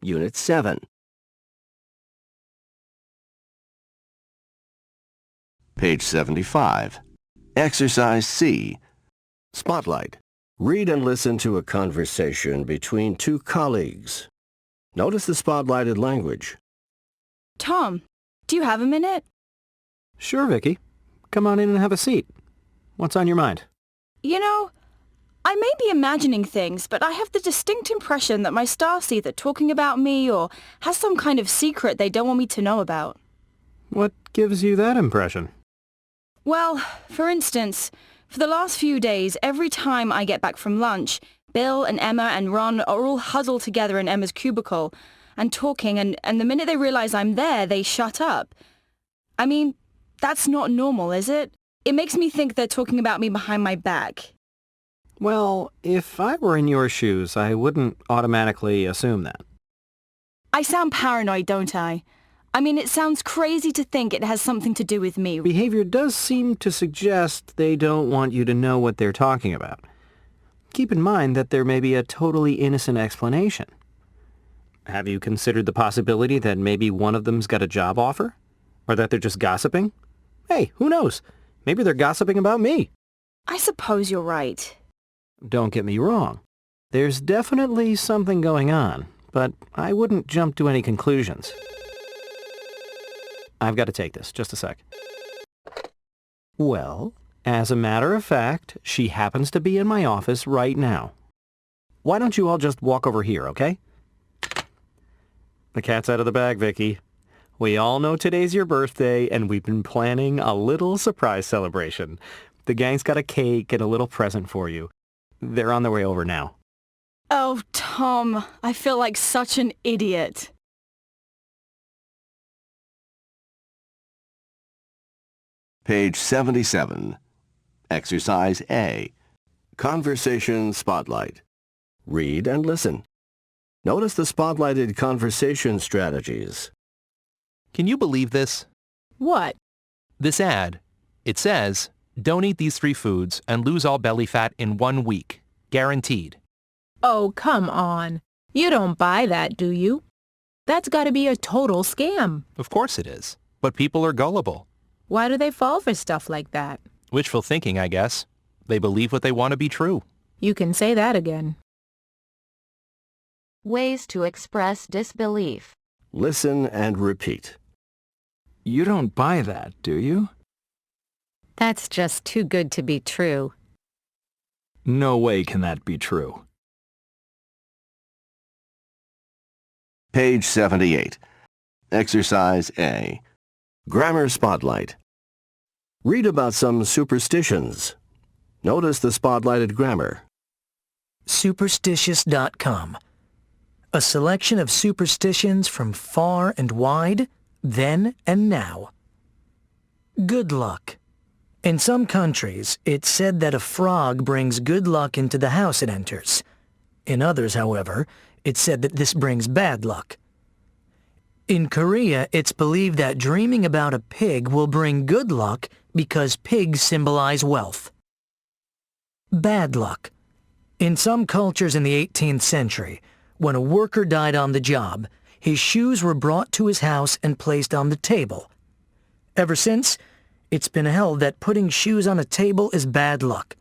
Unit 7. Page 75. Exercise C. Spotlight. Read and listen to a conversation between two colleagues. Notice the spotlighted language. Tom, do you have a minute? Sure, Vicky. Come on in and have a seat. What's on your mind? You know, I may be imagining things, but I have the distinct impression that my staff's either talking about me or has some kind of secret they don't want me to know about. What gives you that impression? Well, for instance, for the last few days, every time I get back from lunch, Bill and Emma and Ron are all huddled together in Emma's cubicle and talking, and the minute they realize I'm there, they shut up. I mean, that's not normal, is it? It makes me think they're talking about me behind my back. Well, if I were in your shoes, I wouldn't automatically assume that. I sound paranoid, don't I? I mean, it sounds crazy to think it has something to do with me. Behavior does seem to suggest they don't want you to know what they're talking about. Keep in mind that there may be a totally innocent explanation. Have you considered the possibility that maybe one of them's got a job offer? Or that they're just gossiping? Hey, who knows? Maybe they're gossiping about me. I suppose you're right. Don't get me wrong. There's definitely something going on, but I wouldn't jump to any conclusions. I've got to take this. Just a sec. Well, as a matter of fact, she happens to be in my office right now. Why don't you all just walk over here, okay? The cat's out of the bag, Vicky. We all know today's your birthday, and we've been planning a little surprise celebration. The gang's got a cake and a little present for you. They're on their way over now. Oh, Tom, I feel like such an idiot. Page 77. Exercise A. Conversation Spotlight. Read and listen. Notice the spotlighted conversation strategies. Can you believe this? What? This ad. It says, don't eat these 3 foods and lose all belly fat in 1 week. Guaranteed. Oh, come on. You don't buy that, do you? That's got to be a total scam. Of course it is. But people are gullible. Why do they fall for stuff like that? Wishful thinking, I guess. They believe what they want to be true. You can say that again. Ways to express disbelief. Listen and repeat. You don't buy that, do you? That's just too good to be true. No way can that be true. Page 78. Exercise A. Grammar Spotlight. Read about some superstitions. Notice the spotlighted grammar. Superstitious.com. A selection of superstitions from far and wide, then and now. Good luck. In some countries, it's said that a frog brings good luck into the house it enters. In others, however, it's said that this brings bad luck. In Korea, it's believed that dreaming about a pig will bring good luck because pigs symbolize wealth. Bad luck. In some cultures in the 18th century, when a worker died on the job, his shoes were brought to his house and placed on the table. Ever since, it's been held that putting shoes on a table is bad luck.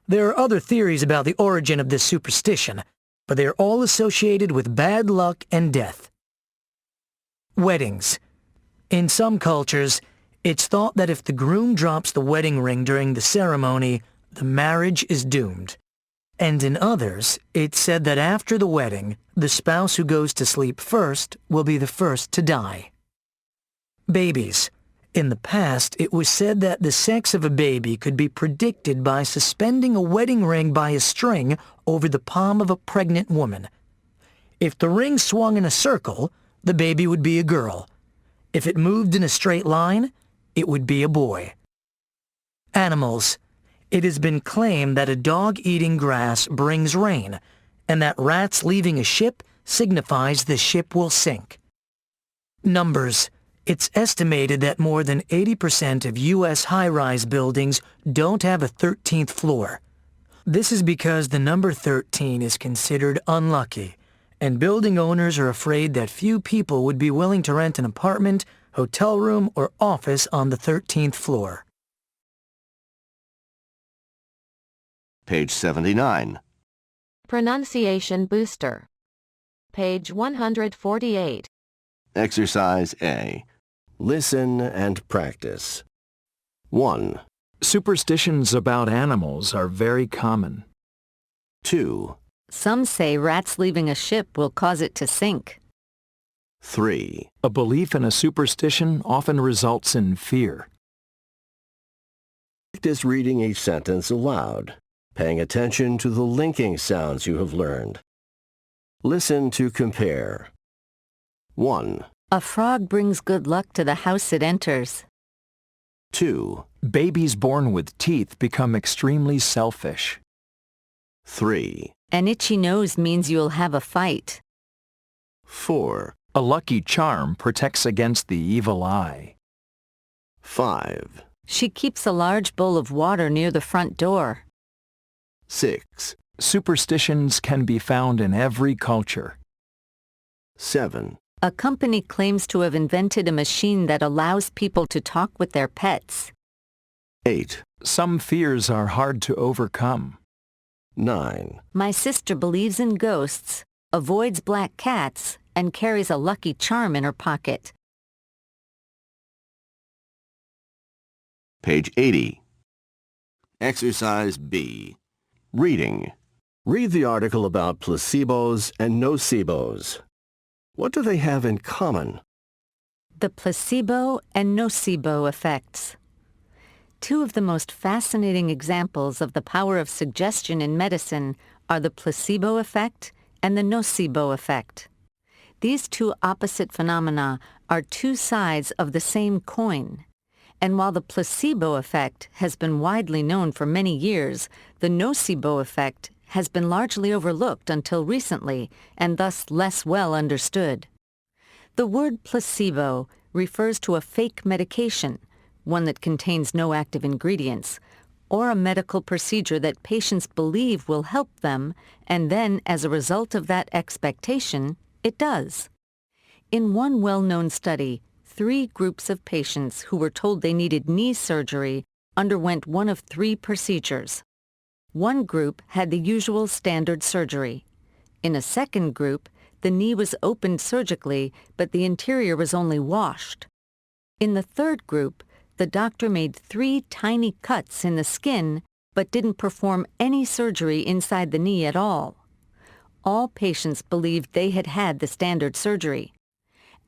There are other theories about the origin of this superstition, but they are all associated with bad luck and death. Weddings. In some cultures, it's thought that if the groom drops the wedding ring during the ceremony, the marriage is doomed. And in others, it's said that after the wedding, the spouse who goes to sleep first will be the first to die. Babies. In the past, it was said that the sex of a baby could be predicted by suspending a wedding ring by a string over the palm of a pregnant woman. If the ring swung in a circle, the baby would be a girl. If it moved in a straight line, it would be a boy. Animals. It has been claimed that a dog eating grass brings rain, and that rats leaving a ship signifies the ship will sink. Numbers. It's estimated that more than 80% of U.S. high-rise buildings don't have a 13th floor. This is because the number 13 is considered unlucky, and building owners are afraid that few people would be willing to rent an apartment, hotel room, or office on the 13th floor. Page 79. Pronunciation Booster. Page 148. Exercise A. Listen and practice. 1, Superstitions about animals are very common. 2, Some say rats leaving a ship will cause it to sink. 3, A belief in a superstition often results in fear. Practice reading each sentence aloud, paying attention to the linking sounds you have learned. Listen to compare. 1, A frog brings good luck to the house it enters. 2, Babies born with teeth become extremely selfish. 3, An itchy nose means you'll have a fight. 4, A lucky charm protects against the evil eye. 5, She keeps a large bowl of water near the front door. 6, Superstitions can be found in every culture. 7, A company claims to have invented a machine that allows people to talk with their pets. 8, Some fears are hard to overcome. 9, My sister believes in ghosts, avoids black cats, and carries a lucky charm in her pocket. Page 80. Exercise B. Reading. Read the article about placebos and nocebos. What do they have in common? The placebo and nocebo effects. Two of the most fascinating examples of the power of suggestion in medicine are the placebo effect and the nocebo effect. These two opposite phenomena are two sides of the same coin. And while the placebo effect has been widely known for many years, the nocebo effect has been largely overlooked until recently and thus less well understood. The word placebo refers to a fake medication, one that contains no active ingredients, or a medical procedure that patients believe will help them, and then, as a result of that expectation, it does. In one well-known study, 3 groups of patients who were told they needed knee surgery underwent one of 3 procedures. One group had the usual standard surgery. In a second group, the knee was opened surgically, but the interior was only washed. In the third group, the doctor made 3 tiny cuts in the skin, but didn't perform any surgery inside the knee at all. All patients believed they had had the standard surgery.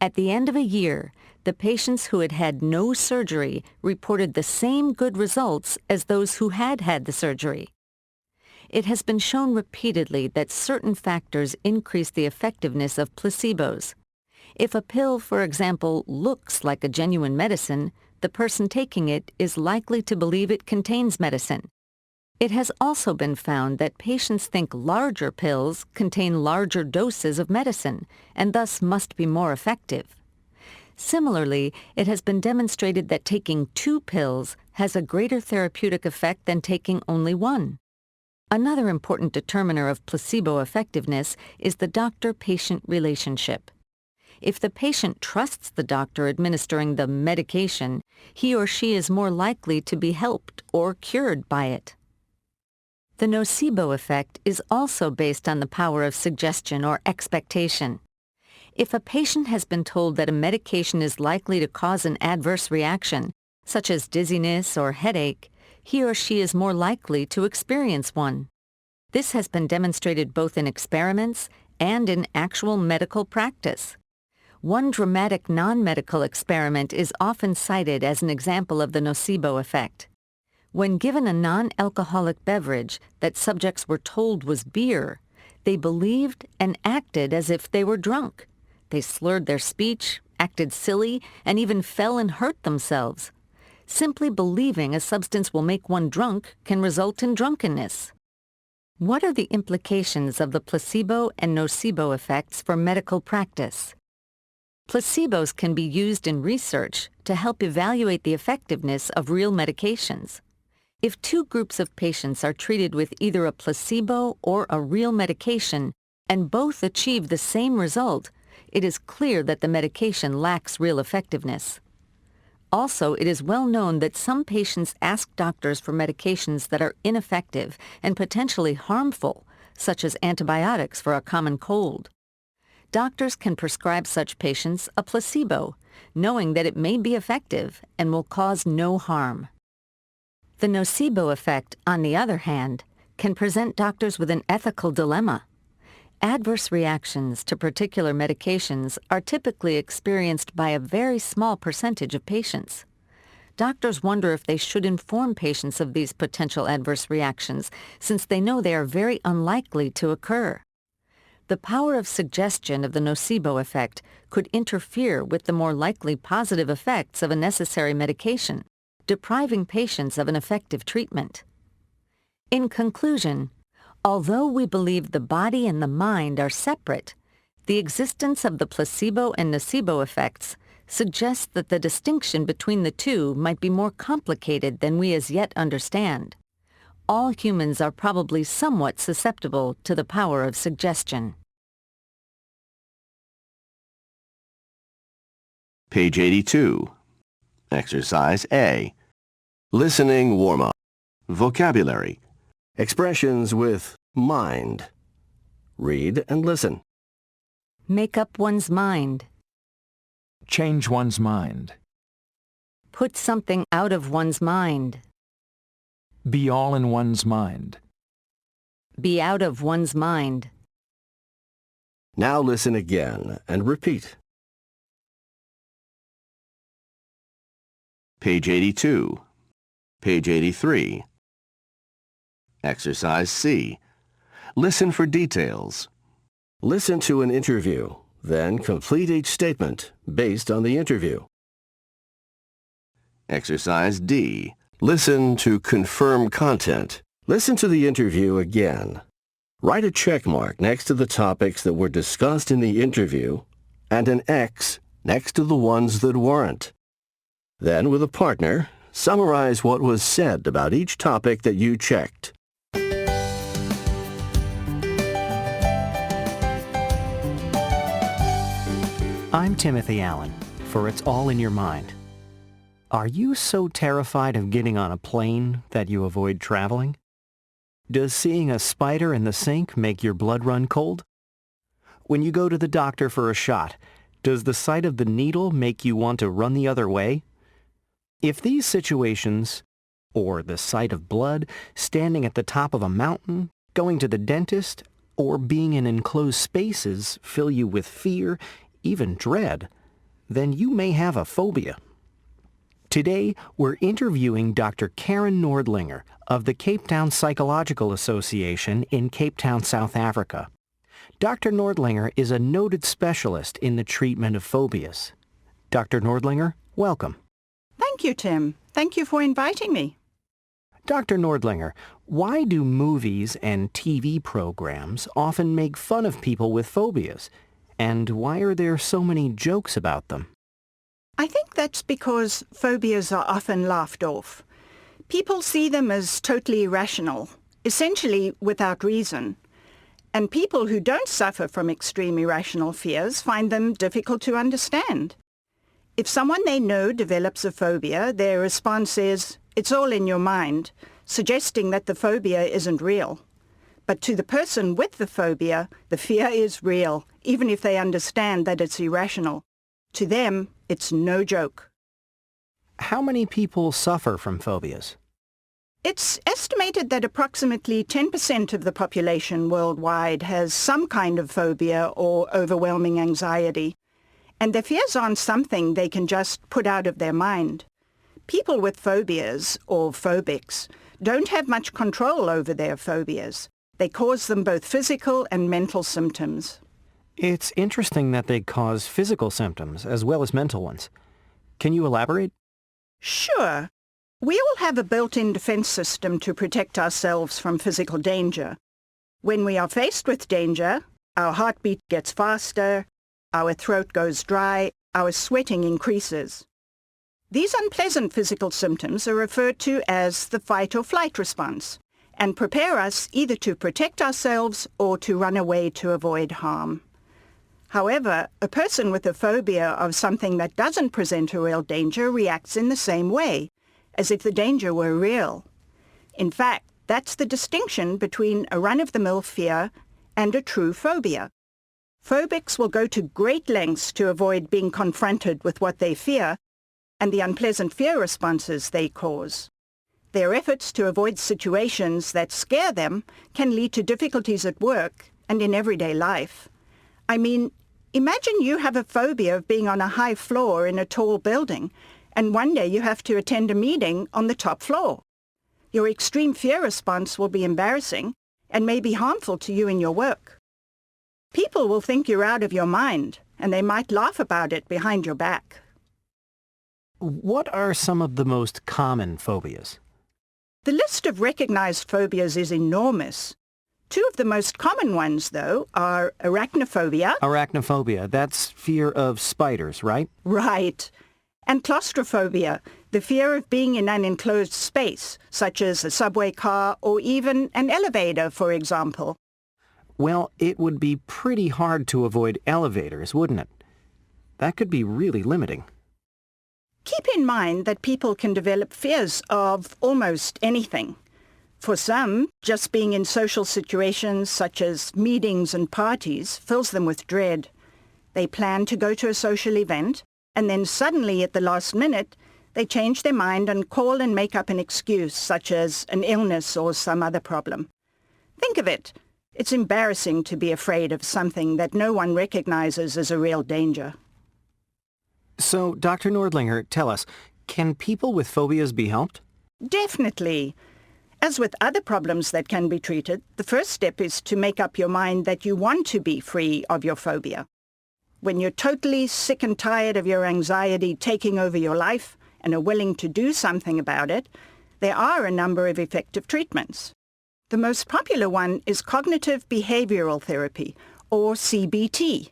At the end of a year, the patients who had had no surgery reported the same good results as those who had had the surgery. It has been shown repeatedly that certain factors increase the effectiveness of placebos. If a pill, for example, looks like a genuine medicine, the person taking it is likely to believe it contains medicine. It has also been found that patients think larger pills contain larger doses of medicine and thus must be more effective. Similarly, it has been demonstrated that taking 2 pills has a greater therapeutic effect than taking only 1. Another important determiner of placebo effectiveness is the doctor-patient relationship. If the patient trusts the doctor administering the medication, he or she is more likely to be helped or cured by it. The nocebo effect is also based on the power of suggestion or expectation. If a patient has been told that a medication is likely to cause an adverse reaction, such as dizziness or headache, he or she is more likely to experience one. This has been demonstrated both in experiments and in actual medical practice. One dramatic non-medical experiment is often cited as an example of the nocebo effect. When given a non-alcoholic beverage that subjects were told was beer, they believed and acted as if they were drunk. They slurred their speech, acted silly, and even fell and hurt themselves. Simply believing a substance will make one drunk can result in drunkenness. What are the implications of the placebo and nocebo effects for medical practice? Placebos can be used in research to help evaluate the effectiveness of real medications. If 2 groups of patients are treated with either a placebo or a real medication, and both achieve the same result, it is clear that the medication lacks real effectiveness. Also, it is well known that some patients ask doctors for medications that are ineffective and potentially harmful, such as antibiotics for a common cold. Doctors can prescribe such patients a placebo, knowing that it may be effective and will cause no harm. The nocebo effect, on the other hand, can present doctors with an ethical dilemma. Adverse reactions to particular medications are typically experienced by a very small percentage of patients. Doctors wonder if they should inform patients of these potential adverse reactions, since they know they are very unlikely to occur. The power of suggestion of the nocebo effect could interfere with the more likely positive effects of a necessary medication, depriving patients of an effective treatment. In conclusion, although we believe the body and the mind are separate, the existence of the placebo and nocebo effects suggests that the distinction between the two might be more complicated than we as yet understand. All humans are probably somewhat susceptible to the power of suggestion. Page 82. Exercise A. Listening warm-up. Vocabulary. Expressions with mind. Read and listen. Make up one's mind. Change one's mind. Put something out of one's mind. Be all in one's mind. Be out of one's mind. Now listen again and repeat. Page 82. Page 83. Exercise C. Listen for details. Listen to an interview, then complete each statement based on the interview. Exercise D. Listen to confirm content. Listen to the interview again. Write a check mark next to the topics that were discussed in the interview and an X next to the ones that weren't. Then, with a partner, summarize what was said about each topic that you checked. I'm Timothy Allen, for It's All in Your Mind. Are you so terrified of getting on a plane that you avoid traveling? Does seeing a spider in the sink make your blood run cold? When you go to the doctor for a shot, does the sight of the needle make you want to run the other way? If these situations, or the sight of blood, standing at the top of a mountain, going to the dentist, or being in enclosed spaces fill you with fear, even dread, then you may have a phobia. Today, we're interviewing Dr. Karen Nordlinger of the Cape Town Psychological Association in Cape Town, South Africa. Dr. Nordlinger is a noted specialist in the treatment of phobias. Dr. Nordlinger, welcome. Thank you, Tim. Thank you for inviting me. Dr. Nordlinger, why do movies and TV programs often make fun of people with phobias? And why are there so many jokes about them? I think that's because phobias are often laughed off. People see them as totally irrational, essentially without reason. And people who don't suffer from extreme irrational fears find them difficult to understand. If someone they know develops a phobia, their response is, "It's all in your mind," suggesting that the phobia isn't real. But to the person with the phobia, the fear is real, even if they understand that it's irrational. To them, it's no joke. How many people suffer from phobias? It's estimated that approximately 10% of the population worldwide has some kind of phobia or overwhelming anxiety, and their fears aren't something they can just put out of their mind. People with phobias, or phobics, don't have much control over their phobias. They cause them both physical and mental symptoms. It's interesting that they cause physical symptoms as well as mental ones. Can you elaborate? Sure. We all have a built-in defense system to protect ourselves from physical danger. When we are faced with danger, our heartbeat gets faster, our throat goes dry, our sweating increases. These unpleasant physical symptoms are referred to as the fight or flight response, and prepare us either to protect ourselves or to run away to avoid harm. However, a person with a phobia of something that doesn't present a real danger reacts in the same way, as if the danger were real. In fact, that's the distinction between a run-of-the-mill fear and a true phobia. Phobics will go to great lengths to avoid being confronted with what they fear and the unpleasant fear responses they cause. Their efforts to avoid situations that scare them can lead to difficulties at work and in everyday life. I mean, imagine you have a phobia of being on a high floor in a tall building, and one day you have to attend a meeting on the top floor. Your extreme fear response will be embarrassing and may be harmful to you in your work. People will think you're out of your mind, and they might laugh about it behind your back. What are some of the most common phobias? The list of recognized phobias is enormous. Two of the most common ones, though, are arachnophobia. Arachnophobia, that's fear of spiders, right? Right. And claustrophobia, the fear of being in an enclosed space, such as a subway car or even an elevator, for example. Well, it would be pretty hard to avoid elevators, wouldn't it? That could be really limiting. Keep in mind that people can develop fears of almost anything. For some, just being in social situations such as meetings and parties fills them with dread. They plan to go to a social event, and then suddenly at the last minute, they change their mind and call and make up an excuse, such as an illness or some other problem. Think of it. It's embarrassing to be afraid of something that no one recognizes as a real danger. So, Dr. Nordlinger, tell us, can people with phobias be helped? Definitely. As with other problems that can be treated, the first step is to make up your mind that you want to be free of your phobia. When you're totally sick and tired of your anxiety taking over your life and are willing to do something about it, there are a number of effective treatments. The most popular one is cognitive behavioral therapy, or CBT.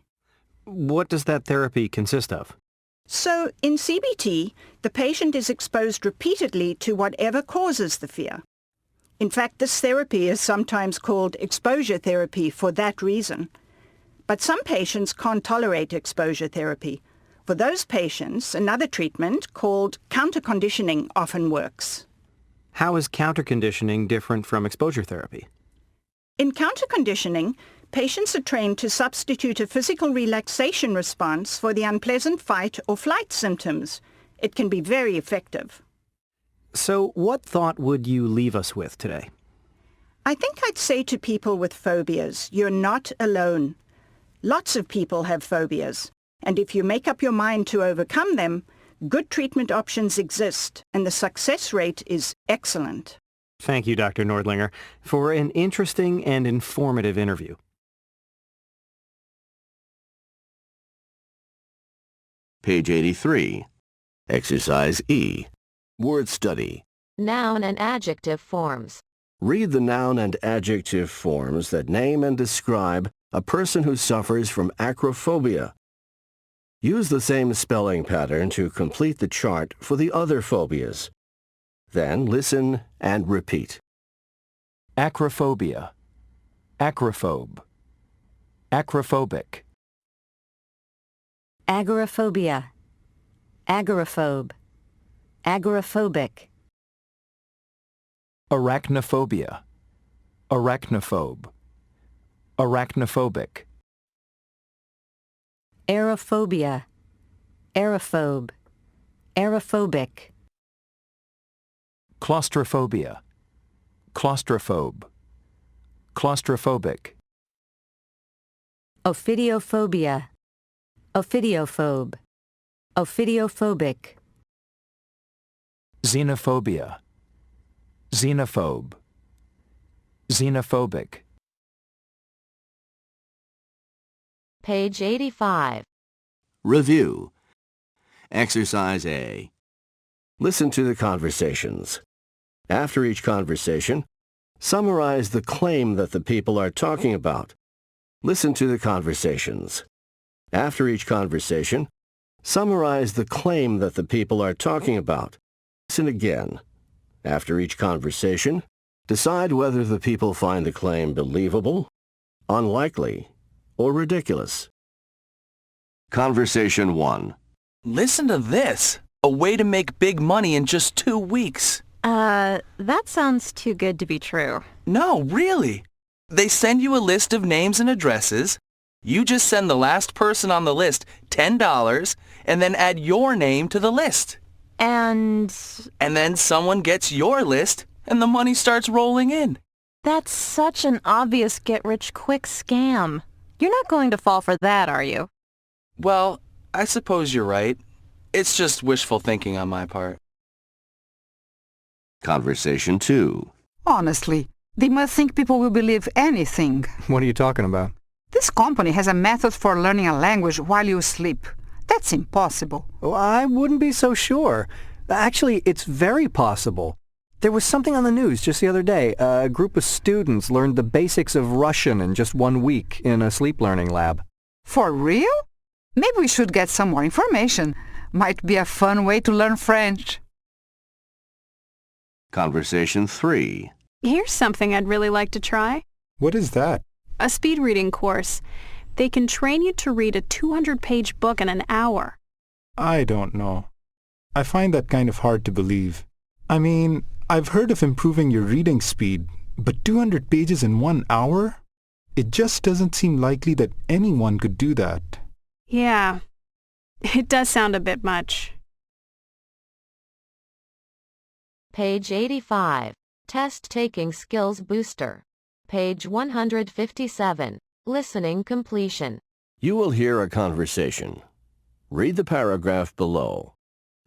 What does that therapy consist of? So, in CBT, the patient is exposed repeatedly to whatever causes the fear. In fact, this therapy is sometimes called exposure therapy for that reason. But some patients can't tolerate exposure therapy. For those patients, another treatment called counterconditioning often works. How is counterconditioning different from exposure therapy? In counterconditioning, patients are trained to substitute a physical relaxation response for the unpleasant fight or flight symptoms. It can be very effective. So, what thought would you leave us with today? I think I'd say to people with phobias, you're not alone. Lots of people have phobias, and if you make up your mind to overcome them, good treatment options exist, and the success rate is excellent. Thank you, Dr. Nordlinger, for an interesting and informative interview. Page 83. Exercise E. Word study. Noun and adjective forms. Read the noun and adjective forms that name and describe a person who suffers from acrophobia. Use the same spelling pattern to complete the chart for the other phobias. Then listen and repeat. Acrophobia, acrophobe, acrophobic, Agoraphobia, agoraphobe, agoraphobic, arachnophobia, arachnophobe, arachnophobic, aerophobia, aerophobe, aerophobic, claustrophobia, claustrophobe, claustrophobic, ophidiophobia, ophidiophobe, ophidophobic, xenophobia, xenophobe, xenophobic. Page 85. Review. Exercise A. Listen to the conversations. After each conversation, summarize the claim that the people are talking about. Listen to the conversations. After each conversation, summarize the claim that the people are talking about. Listen again. After each conversation, Decide whether the people find the claim believable, unlikely, or ridiculous. Conversation 1. Listen to this. A way to make big money in just 2 weeks. That sounds too good to be true. No, really. They send you a list of names and addresses. You just send the last person on the list $10 and then add your name to the list. And then someone gets your list and the money starts rolling in. that's such an obvious get-rich-quick scam. You're not going to fall for that, are you? Well, I suppose you're right. It's just wishful thinking on my part. Conversation 2. Honestly, they must think people will believe anything. What are you talking about? This company has a method for learning a language while you sleep. That's impossible. Oh, I wouldn't be so sure. Actually, it's very possible. There was something on the news just the other day. A group of students learned the basics of Russian in just 1 week in a sleep learning lab. For real? Maybe we should get some more information. Might be a fun way to learn French. Conversation 3. Here's something I'd really like to try. What is that? A speed reading course. They can train you to read a 200-page book in an hour. I don't know. I find that kind of hard to believe. I mean, I've heard of improving your reading speed, but 200 pages in 1 hour? It just doesn't seem likely that anyone could do that. Yeah, it does sound a bit much. Page 85. Test Taking Skills Booster. Page 157. Listening completion. You will hear a conversation. Read the paragraph below.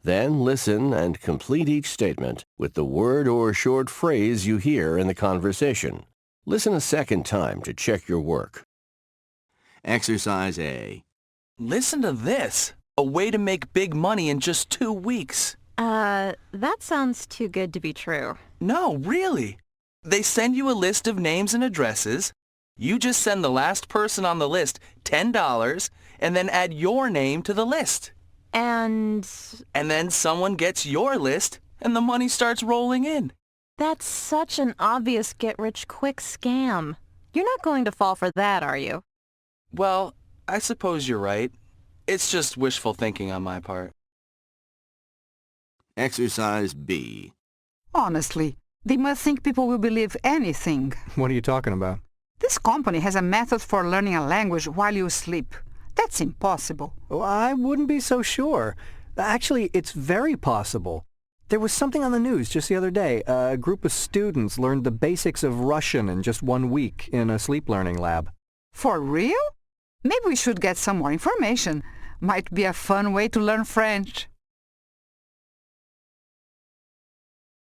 Then listen and complete each statement with the word or short phrase you hear in the conversation. Listen a second time to check your work. Exercise A. Listen to this. A way to make big money in just 2 weeks. That sounds too good to be true. No, really. They send you a list of names and addresses. You just send the last person on the list $10 and then add your name to the list. And then someone gets your list and the money starts rolling in. that's such an obvious get-rich-quick scam. You're not going to fall for that, are you? Well, I suppose you're right. It's just wishful thinking on my part. Exercise B. Honestly, they must think people will believe anything. What are you talking about? This company has a method for learning a language while you sleep. That's impossible. Oh, I wouldn't be so sure. Actually, it's very possible. There was something on the news just the other day. A group of students learned the basics of Russian in just 1 week in a sleep learning lab. For real? Maybe we should get some more information. Might be a fun way to learn French.